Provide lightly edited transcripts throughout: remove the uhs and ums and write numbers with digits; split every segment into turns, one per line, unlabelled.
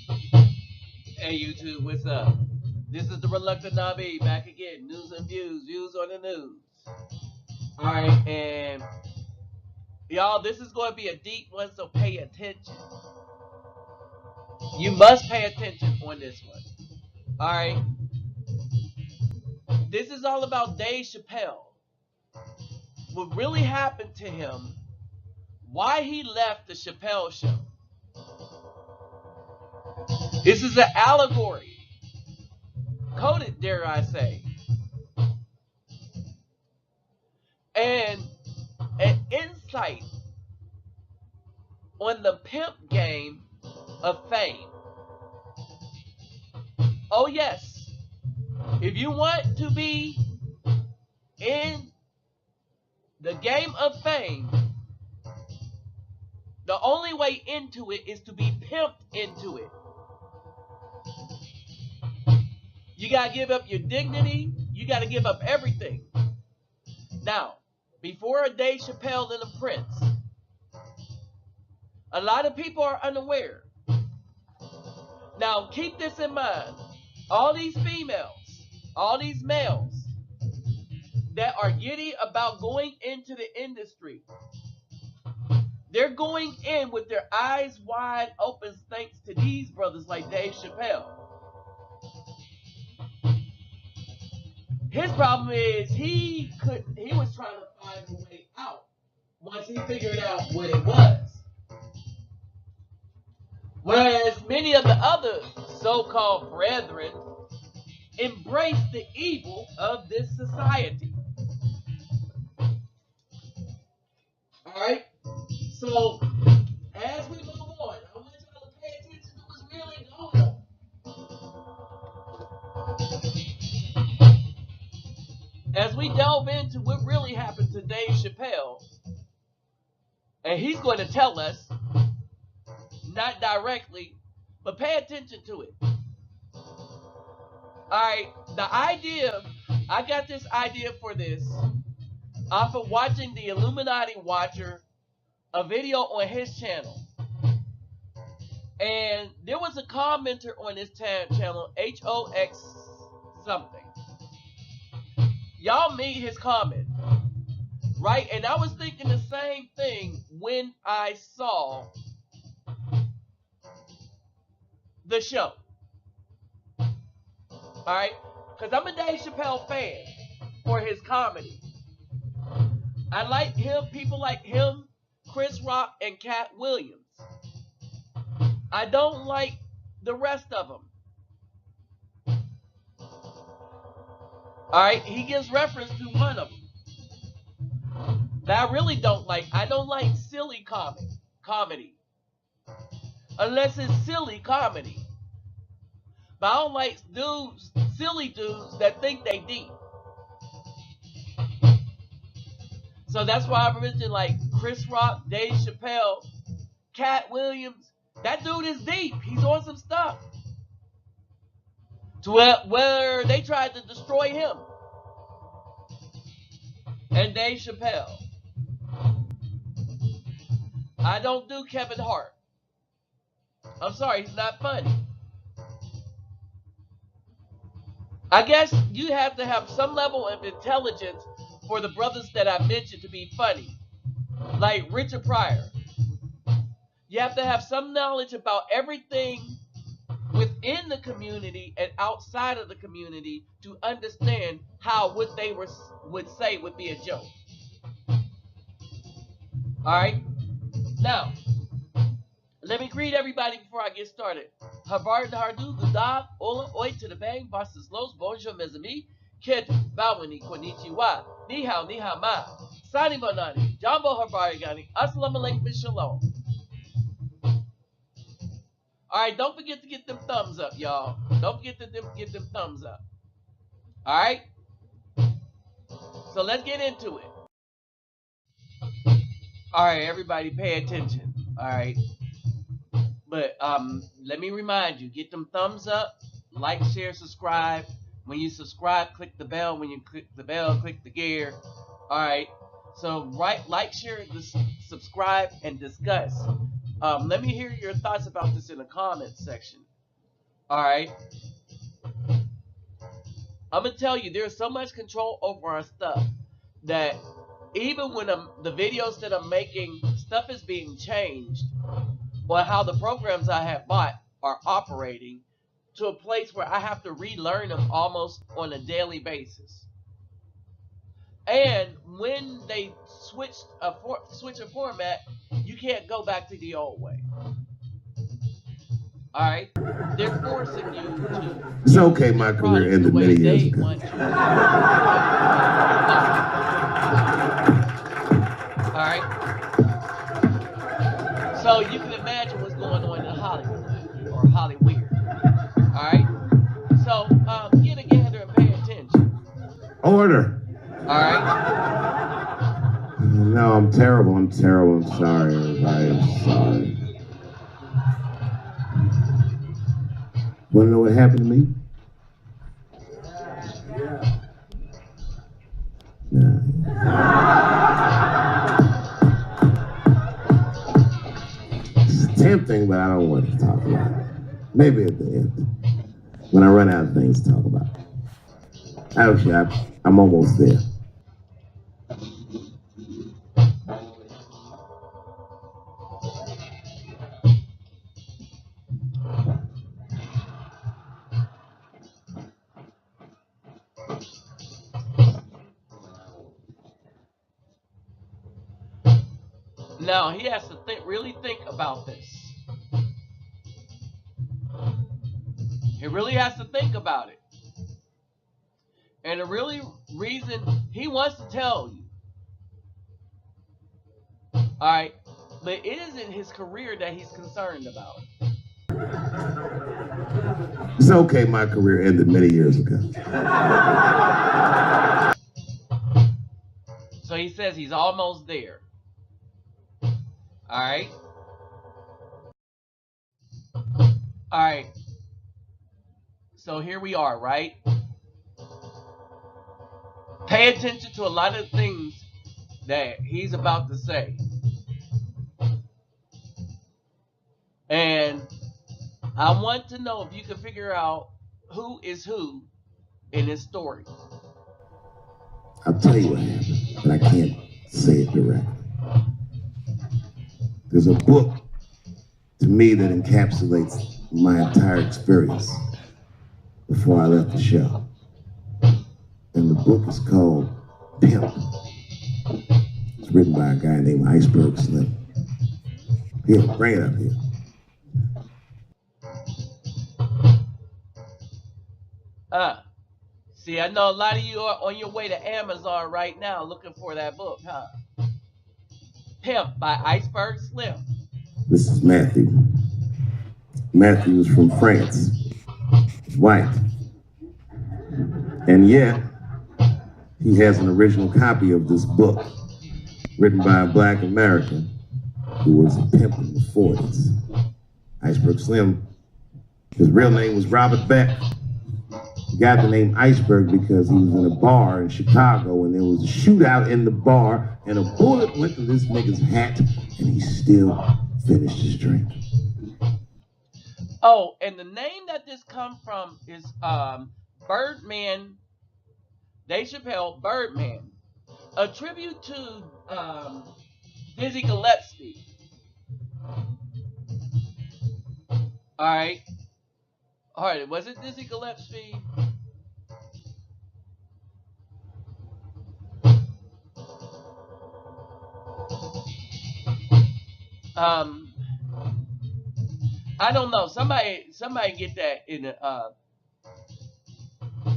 Hey YouTube, what's up? This is the Reluctant Nabi back again. News and views on the news. Alright, and y'all, this is going to be a deep one, so pay attention. You must pay attention on this one. Alright, this is all about Dave Chappelle. What really happened to him, why he left the Chappelle show. This is an allegory, coded, dare I say, and an insight on the pimp game of fame. Oh yes, if you want to be in the game of fame, the only way into it is to be pimped into it. You gotta give up your dignity. You gotta give up everything. Now, before Dave Chappelle and the Prince, a lot of people are unaware. Now, keep this in mind. All these females, all these males that are giddy about going into the industry, they're going in with their eyes wide open thanks to these brothers like Dave Chappelle. His problem is he was trying to find a way out once he figured out what it was. Whereas many of the other so-called brethren embrace the evil of this society. Alright? So, as we move on, I want y'all to pay attention to what's really going on. As we delve into what really happened to Dave Chappelle, and he's going to tell us, not directly, but pay attention to it. Alright, the idea, I got this idea for this off of watching the Illuminati Watcher, a video on his channel. And there was a commenter on this channel, HOX something. Y'all made his comment, right? And I was thinking the same thing when I saw the show. Alright? Because I'm a Dave Chappelle fan for his comedy. I like him, people like him, Chris Rock, and Cat Williams. I don't like the rest of them. Alright, he gives reference to one of them that I really don't like. I don't like silly comedy. Unless it's silly comedy. But I don't like silly dudes that think they deep. So that's why I mentioned like Chris Rock, Dave Chappelle, Cat Williams. That dude is deep. He's on some stuff. To where they tried to destroy him. And Dave Chappelle. I don't do Kevin Hart. I'm sorry, he's not funny. I guess you have to have some level of intelligence for the brothers that I mentioned to be funny. Like Richard Pryor. You have to have some knowledge about everything within the community and outside of the community to understand how what they would say would be a joke. Alright? Now, let me greet everybody before I get started. Havar Hardu Gudav, Ola Oi to the Bang, Bosses Los, Bonjour mes amis, Kid Bawani, Konnichiwa, Ni hao ma, Sani Bonani, Jambo Habari Gani, Assalamu alaikum and Shalom. Alright, don't forget to get them thumbs up, y'all. Don't forget to get them thumbs up. Alright? So let's get into it. Alright, everybody pay attention. Alright. But let me remind you, get them thumbs up, like, share, subscribe. When you subscribe, click the bell. When you click the bell, click the gear. Alright. So like, share, subscribe, and discuss. Let me hear your thoughts about this in the comments section. All right. I'm gonna tell you, there's so much control over our stuff that even when the videos that I'm making, stuff is being changed on how the programs I have bought are operating to a place where I have to relearn them almost on a daily basis. And when they switch a format, you can't go back to the old way. All right, they're forcing you to.
It's okay, my career ended many years ago.
All right. So you can imagine what's going on in Hollywood or Hollyweird. All right. So get together and pay attention.
Order.
All right.
No, I'm terrible. I'm sorry, everybody. I'm sorry. Want to know what happened to me? Nah. It's tempting, but I don't want to talk about it. Maybe at the end, when I run out of things to talk about. Actually, I'm almost there.
Now he has to really think about this. He really has to think about it. And the really reason he wants to tell you, all right, but it isn't his career that he's concerned about.
It's okay, my career ended many years ago.
So he says he's almost there. All right. All right. So here we are, right? Pay attention to a lot of things that he's about to say. And I want to know if you can figure out who is who in this story.
I'll tell you what happened, but I can't say it directly. There's a book to me that encapsulates my entire experience before I left the show. And the book is called Pimp. It's written by a guy named Iceberg Slim. Here, bring it up here.
See, I know a lot of you are on your way to Amazon right now looking for that book, huh? Pimp by Iceberg Slim.
This is Matthew. Matthew is from France. He's white. And yet, he has an original copy of this book written by a black American who was a pimp in the 40s. Iceberg Slim, his real name was Robert Beck. He got the name Iceberg because he was in a bar in Chicago and there was a shootout in the bar and a bullet went to this nigga's hat and he still finished his drink.
Oh, and the name that this come from is Birdman, Dave Chappelle, Birdman. A tribute to Dizzy Gillespie. Alright, was it Dizzy Gillespie? I don't know. Somebody get that in the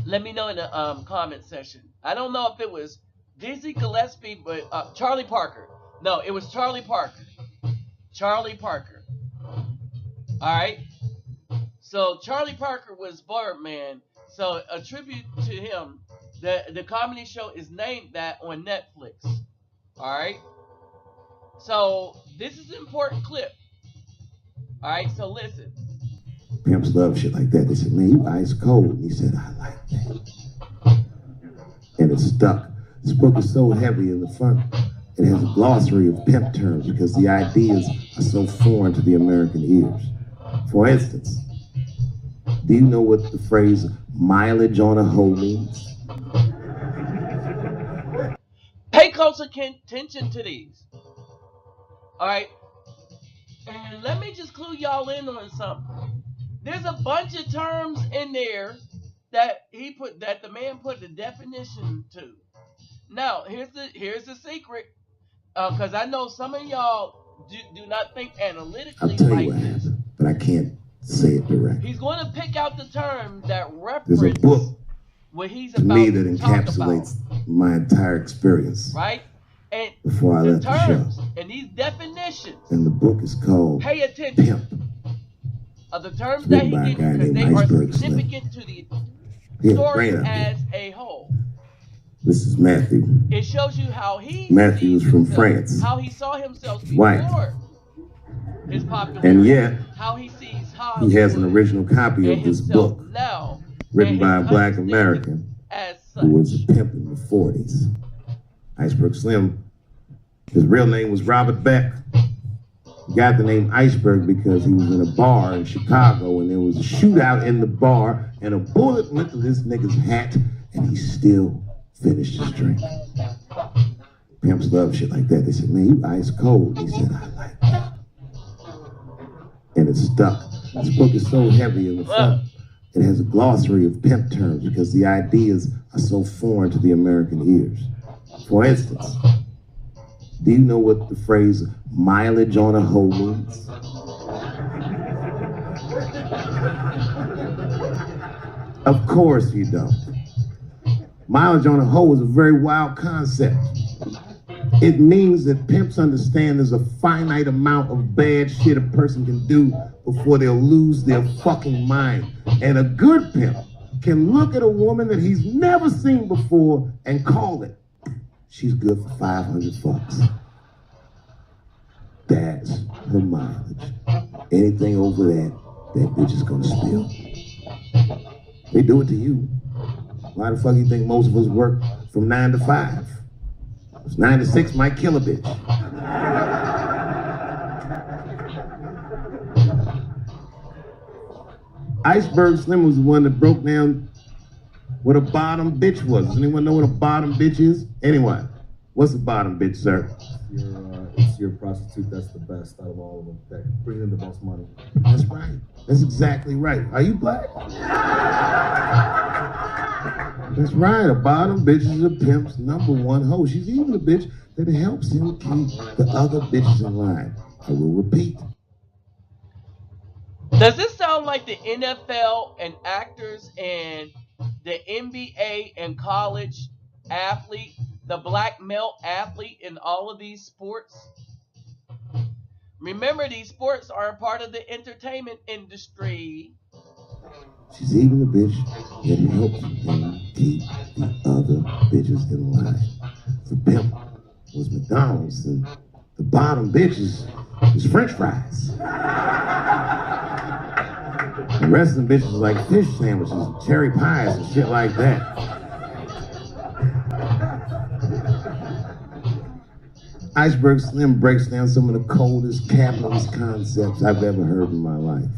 let me know in the comment section. I don't know if it was Dizzy Gillespie, but Charlie Parker. No, it was Charlie Parker. Charlie Parker. All right. So Charlie Parker was Birdman. So a tribute to him. The comedy show is named that on Netflix. All right. So this is an important clip. All right. So listen.
Pimps love shit like that. They said, man, you ice cold. And he said, I like that. And it stuck. This book is so heavy in the front. It has a glossary of pimp terms because the ideas are so foreign to the American ears. For instance, Do you know what the phrase mileage on a hoe means?
Pay close attention to these. All right. And let me just clue y'all in on something. There's a bunch of terms in there that the man put the definition to. Now, here's the secret, because I know some of y'all do not think analytically
I'll tell
like
you what
this.
happened, but I can't say it directly.
He's going to pick out the term that
There's a
reference
book
what he's
to
about
me that
to talk
encapsulates
about,
my entire experience.
right? And
before I
the
left the
terms
show.
and these definitions,
And the book is called
pay attention.
Pimp.
Of the terms
It's
that
written
he
by a
gives
guy
you, because
named
they are
Iceberg Slim.
significant to the
Here,
story
bring it up
as
here.
a whole.
This is Matthew.
It shows you how he
Matthew is
sees
from
himself,
France.
how he saw himself
White.
before his popularity,
And yet,
how he sees Hollywood,
he has an original copy of this book
now,
written by a black American
as such.
who was a pimp in the 40s. Iceberg Slim, his real name was Robert Beck. He got the name Iceberg because he was in a bar in Chicago and there was a shootout in the bar and a bullet went through this nigga's hat and he still finished his drink. Pimps love shit like that. They said, man, you ice cold. He said, I like that. And it stuck. This book is so heavy in the front. It has a glossary of pimp terms because the ideas are so foreign to the American ears. For instance, do you know what the phrase mileage on a hoe means? Of course you don't. Mileage on a hoe is a very wild concept. It means that pimps understand there's a finite amount of bad shit a person can do before they'll lose their fucking mind. And a good pimp can look at a woman that he's never seen before and call it. She's good for 500 bucks. That's her mileage. Anything over that bitch is gonna spill. They do it to you. Why the fuck you think most of us work from 9 to 5? 9 to 6 might kill a bitch. Iceberg Slim was the one that broke down what a bottom bitch was. Does anyone know what a bottom bitch is? Anyone? What's a bottom bitch, sir?
It's your prostitute that's the best out of all of them, that brings in the most money.
That's right. That's exactly right. Are you black? That's right. A bottom bitch is a pimp's number one hoe. She's even a bitch that helps him keep the other bitches in line. I will repeat.
Does this sound like the NFL and actors and the NBA and college athlete, the black male athlete in all of these sports? Remember, these sports are a part of the entertainment industry.
She's even a bitch that helps him keep the other bitches in line. The pimp was McDonald's and the bottom bitch is French fries. The rest of them bitches like fish sandwiches and cherry pies and shit like that. Iceberg Slim breaks down some of the coldest capitalist concepts I've ever heard in my life.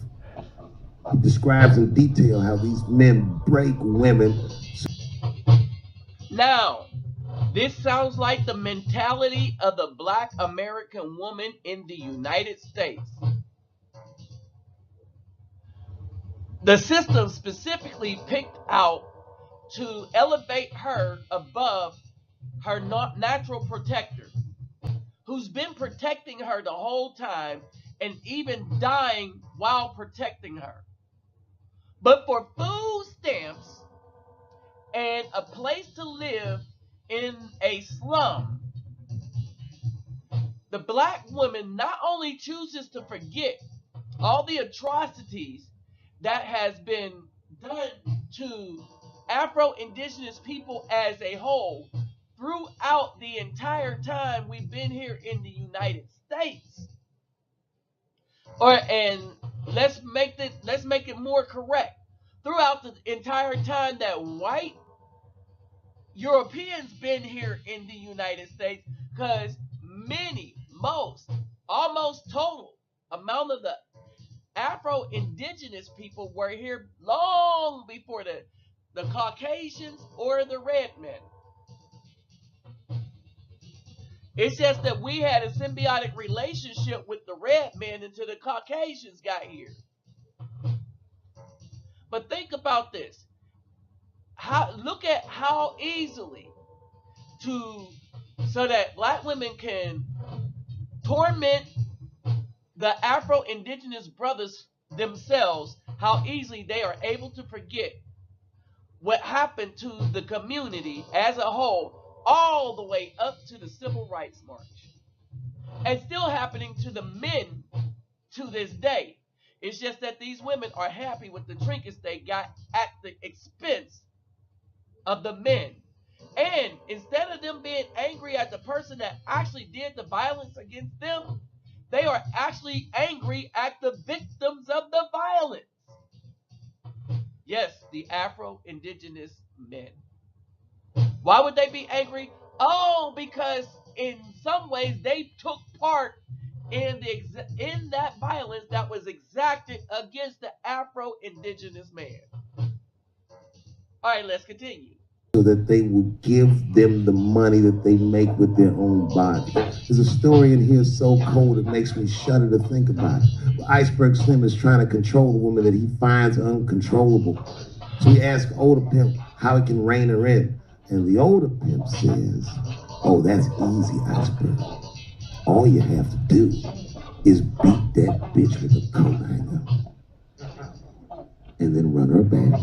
He describes in detail how these men break women.
Now, this sounds like the mentality of the black American woman in the United States. The system specifically picked out to elevate her above her natural protector, who's been protecting her the whole time and even dying while protecting her. But for food stamps and a place to live in a slum, the black woman not only chooses to forget all the atrocities that has been done to Afro-Indigenous people as a whole throughout the entire time we've been here in the United States. And let's make it more correct. Throughout the entire time that white Europeans been here in the United States, because almost total amount of the Afro-Indigenous people were here long before the Caucasians or the red men. It's just that we had a symbiotic relationship with the red men until the Caucasians got here. But think about this. Look at how easily so that black women can torment the Afro-Indigenous brothers themselves, how easily they are able to forget what happened to the community as a whole, all the way up to the Civil Rights March. And still happening to the men to this day. It's just that these women are happy with the trinkets they got at the expense of the men. And instead of them being angry at the person that actually did the violence against them, they are actually angry at the victims of the violence. Yes, the Afro-Indigenous men. Why would they be angry? Oh, because in some ways they took part in that violence that was exacted against the Afro-Indigenous man. All right, let's continue.
So that they will give them the money that they make with their own body. There's a story in here so cold it makes me shudder to think about it. Iceberg Slim is trying to control the woman that he finds uncontrollable. So he asks older Pimp how he can rein her in. And the older Pimp says, oh, that's easy, Iceberg. All you have to do is beat that bitch with a coat hanger. And then run her back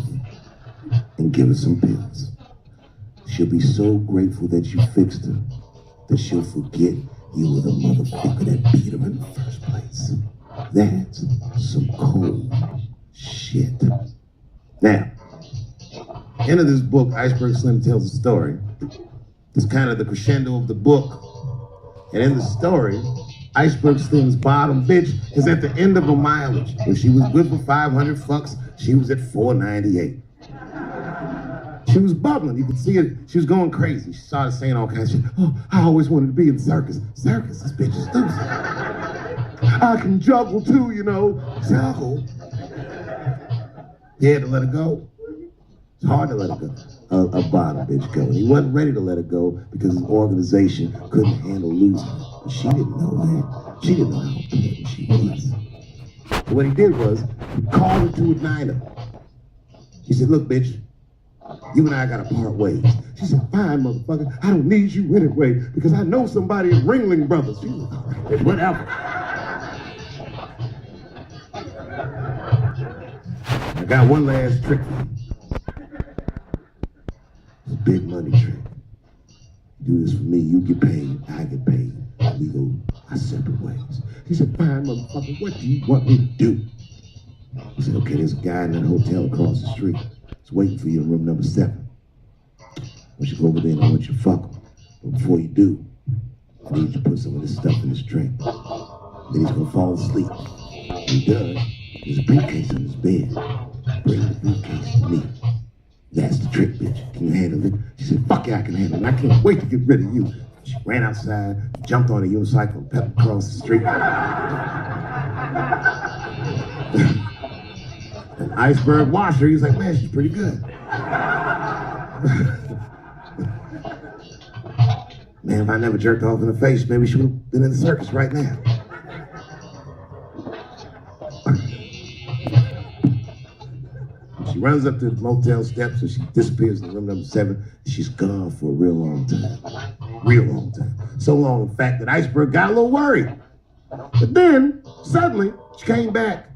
and give her some pills. She'll be so grateful that you fixed her that she'll forget you were the motherfucker that beat her in the first place. That's some cold shit. Now, end of this book, Iceberg Slim tells a story. It's kind of the crescendo of the book. And in the story, Iceberg Slim's bottom bitch is at the end of her mileage. If she was good for 500 fucks, she was at 498. She was bubbling. You could see it. She was going crazy. She started saying all kinds of shit. Oh, I always wanted to be in the circus. Circus? This bitch is stupid. I can juggle too, you know. Juggle? He had to let her go. It's hard to let her go. A bottom bitch go. And he wasn't ready to let her go because his organization couldn't handle losing her. But she didn't know that. She didn't know how important she was. So what he did was, he called her to a diner. He said, look, bitch, you and I gotta part ways. She said, fine, motherfucker. I don't need you anyway because I know somebody at Ringling Brothers. She was all right, whatever. I got one last trick for you. It's a big money trick. You do this for me, you get paid, I get paid. We go our separate ways. She said, fine, motherfucker, what do you want me to do? He said, okay, there's a guy in that hotel across the street. He's waiting for you in room number 7. I want you to go over there and I want you to fuck him. But before you do, I need you to put some of this stuff in his drink. Then he's gonna fall asleep. When he does, there's a briefcase on his bed. Bring the briefcase to me. That's the trick, bitch. Can you handle it? She said, fuck yeah, I can handle it. I can't wait to get rid of you. She ran outside, jumped on a unicycle, and pepped across the street. And Iceberg watched her. He was like, man, she's pretty good. Man, if I never jerked off in the face, maybe she would have been in the circus right now. She runs up to the motel steps and she disappears in room number 7. She's gone for a real long time. Real long time. So long, in fact, that Iceberg got a little worried. But then, suddenly, she came back.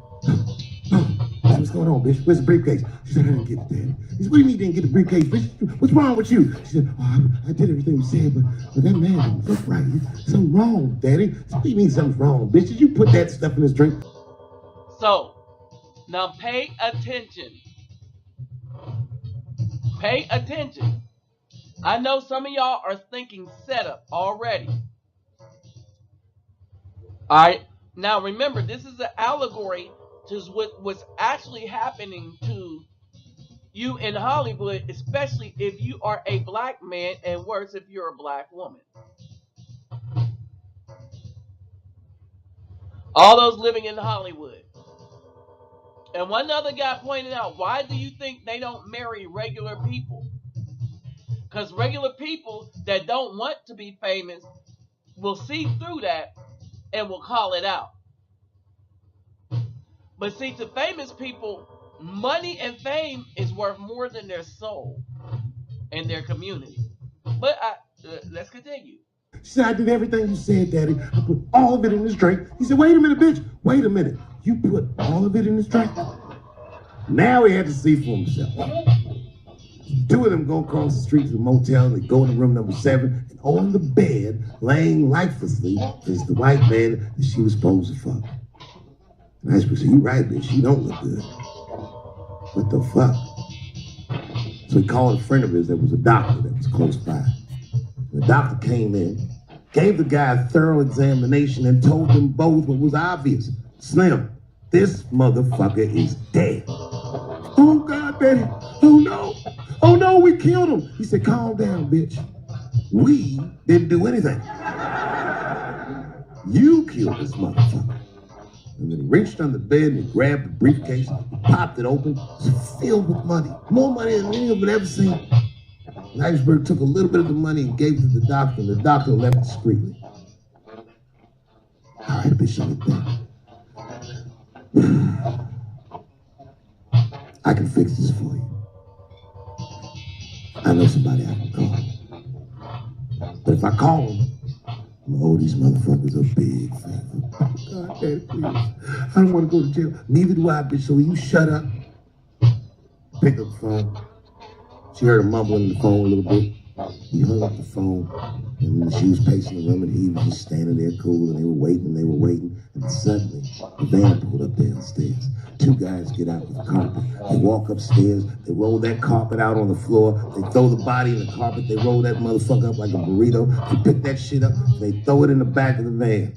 What's going on, bitch? Where's the briefcase? She said, I didn't get it, Daddy. He said, what do you mean you didn't get the briefcase, bitch? What's wrong with you? She said, oh, I did everything you said, but that man didn't look right. Something wrong, Daddy. What do you mean something's wrong, bitch? Did you put that stuff in his drink?
So, now pay attention. Pay attention. I know some of y'all are thinking setup already. Alright, now remember, this is an allegory to what was actually happening to you in Hollywood, especially if you are a black man, and worse if you're a black woman. All those living in Hollywood. And one other guy pointed out, why do you think they don't marry regular people? Because regular people that don't want to be famous will see through that and will call it out. But see, to famous people, money and fame is worth more than their soul and their community. But let's continue.
She said, I did everything you said, Daddy. I put all of it in this drink. He said, wait a minute, bitch. Wait a minute. You put all of it in this drink? Now he had to see for himself. Two of them go across the street to the motel, and they go into room number 7, and on the bed, laying lifelessly, is the white man that she was supposed to fuck. And Iceberg said, you right, bitch, she don't look good. What the fuck? So he called a friend of his that was a doctor that was close by. The doctor came in, gave the guy a thorough examination, and told them both what was obvious. Slim, this motherfucker is dead. Oh, God, Daddy. Oh, no. Oh, no, we killed him. He said, calm down, bitch. We didn't do anything. You killed this motherfucker. And then he reached under the bed and he grabbed the briefcase, he popped it open. It was filled with money. More money than any of it ever seen. And Iceberg took a little bit of the money and gave it to the doctor, and the doctor left discreetly. All right, bitch, let me think. I can fix this for you. I know somebody I can call. But if I call them, I'm gonna owe these motherfuckers a big favor. God, Daddy, please. I don't want to go to jail. Neither do I, bitch, so will you shut up? Pick up the phone. She heard him mumbling in the phone a little bit. He hung up the phone, and she was pacing the room, and he was just standing there cool, and they were waiting, and suddenly the van pulled up downstairs. Two guys get out with a carpet. They walk upstairs, they roll that carpet out on the floor, they throw the body in the carpet, they roll that motherfucker up like a burrito, they pick that shit up, and they throw it in the back of the van.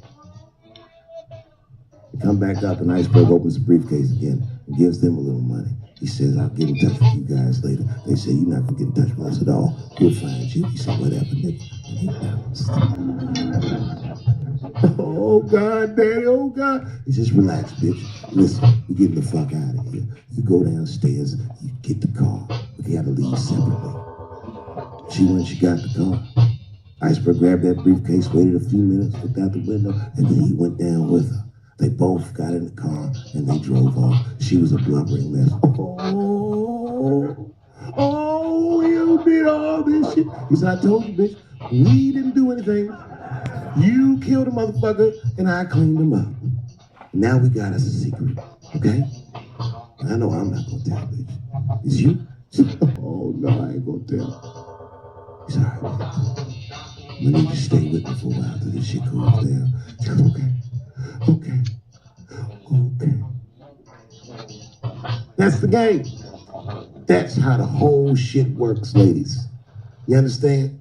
They come back up, and Iceberg opens the briefcase again and gives them a little money. He says, I'll get in touch with you guys later. They say, you're not gonna get in touch with us at all. We'll find you. He said, whatever, nigga. And he bounced. Oh, God, Daddy, oh, God. He says, relax, bitch. Listen, we're getting the fuck out of here. You go downstairs, you get the car. We gotta leave separately. She went, she got the car. Iceberg grabbed that briefcase, waited a few minutes, looked out the window, and then he went down with her. They both got in the car and they drove off. She was a blubbering mess. Oh, you did all this shit. He said, I told you, bitch, we didn't do anything. You killed a motherfucker and I cleaned him up. Now we got us a secret, okay? And I know I'm not gonna tell, bitch. It's you? Oh, no, I ain't gonna tell. He said, all right, bitch. I'm gonna need you to stay with me for a while till this shit cools down. She goes, okay. Okay. That's the game. That's how the whole shit works, ladies. You understand?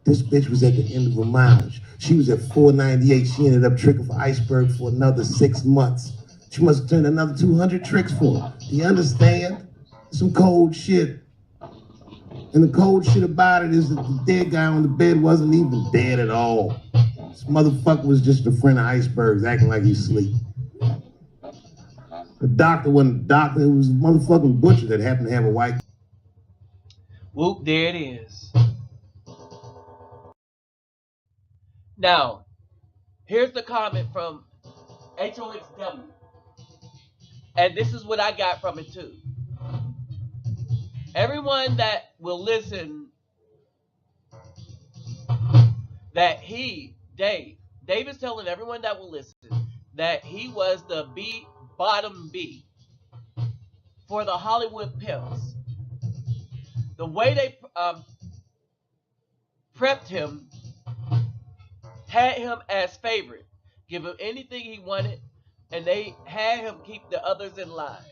This bitch was at the end of her mileage. She was at 498. She ended up tricking for Iceberg for another 6 months. She must have turned another 200 tricks for him. Do you understand? Some cold shit. And the cold shit about it is that the dead guy on the bed wasn't even dead at all. This motherfucker was just a friend of Iceberg's acting like he's asleep. The doctor wasn't a doctor, it was a motherfucking butcher that happened to have a white.
Whoop, there it is. Now, here's the comment from HOXW. And this is what I got from it too. Everyone that will listen, that Dave is telling everyone that will listen that he was the bottom B for the Hollywood pimps. The way they prepped him, had him as favorite, give him anything he wanted, and they had him keep the others in line.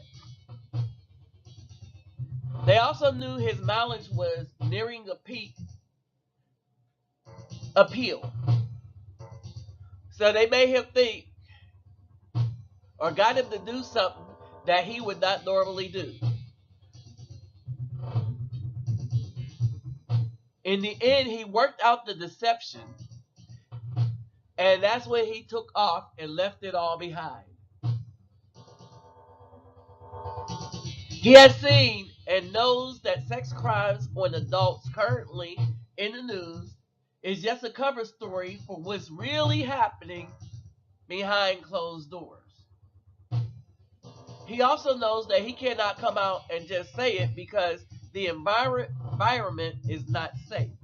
They also knew his mileage was nearing a peak appeal. So they made him think, or got him to do something that he would not normally do. In the end, he worked out the deception, and that's when he took off and left it all behind. He has seen and knows that sex crimes on adults currently in the news is just a cover story for what's really happening behind closed doors. He also knows that he cannot come out and just say it because the environment is not safe.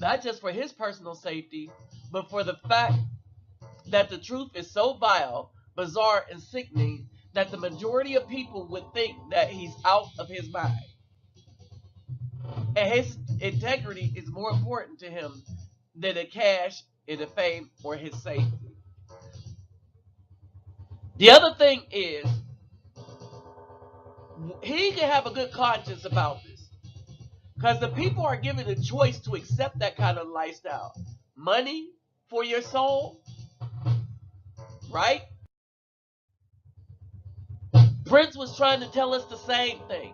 Not just for his personal safety, but for the fact that the truth is so vile, bizarre, and sickening that the majority of people would think that he's out of his mind. And his integrity is more important to him than the cash and the fame or his safety. The other thing is, he can have a good conscience about this. Because the people are given a choice to accept that kind of lifestyle. Money for your soul, right? Prince was trying to tell us the same thing.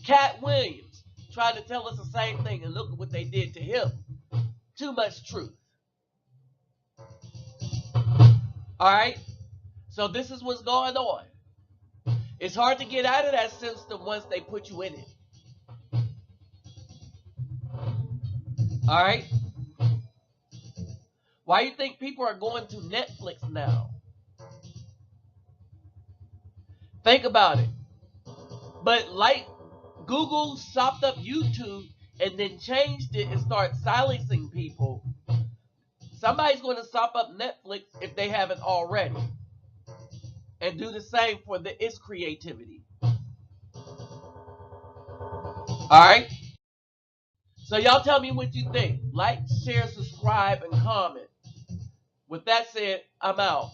Cat Williams tried to tell us the same thing, and look at what they did to him. Too much truth. Alright? So this is what's going on. It's hard to get out of that system once they put you in it. Alright? Why do you think people are going to Netflix now? Think about it. But like Google stopped up YouTube and then changed it and started silencing people, somebody's going to stop up Netflix if they haven't already. And do the same for its creativity. Alright? So y'all tell me what you think. Like, share, subscribe, and comment. With that said, I'm out.